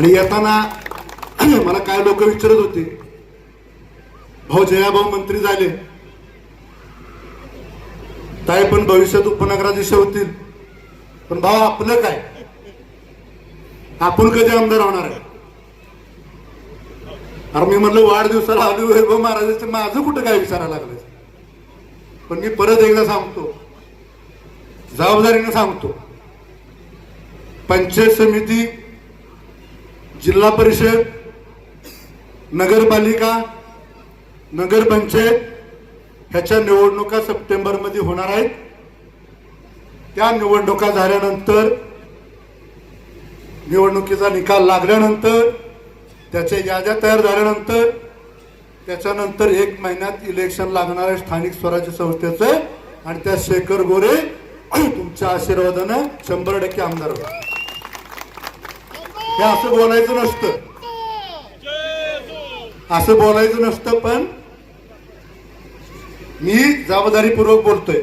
आणि येताना मला काय लोक विचारत होते, भाऊ जयाभाऊ मंत्री झाले, ताई पण भविष्यात उपनगराधीश होतील, पण भाऊ आपलं काय, आपण कधी आमदार होणार आहे? अरे मी म्हणलं वाढदिवसाला आलो वैभव महाराजांचं, माझं कुठं काय विचारायला लागलं? पण मी परत एकदा सांगतो, जबाबदारीने सांगतो, पंचायत समिती, जिल्हा परिषद, नगरपालिका, नगरपंचायत ह्याच्या निवडणुका सप्टेंबर मध्ये होणार आहेत. त्या निवडणुका झाल्यानंतर, निवडणुकीचा निकाल लागल्यानंतर, त्याच्या याद्या तयार झाल्यानंतर, त्याच्यानंतर 1 महिन्यात इलेक्शन लागणार आहे स्थानिक स्वराज्य संस्थेचं, आणि त्या शेखर गोरे तुमच्या आशीर्वादानं 100% आमदार होतात. हे असं बोलायचं नसतं, असं बोलायचं नसतं, पण मी जबाबदारीपूर्वक बोलतोय.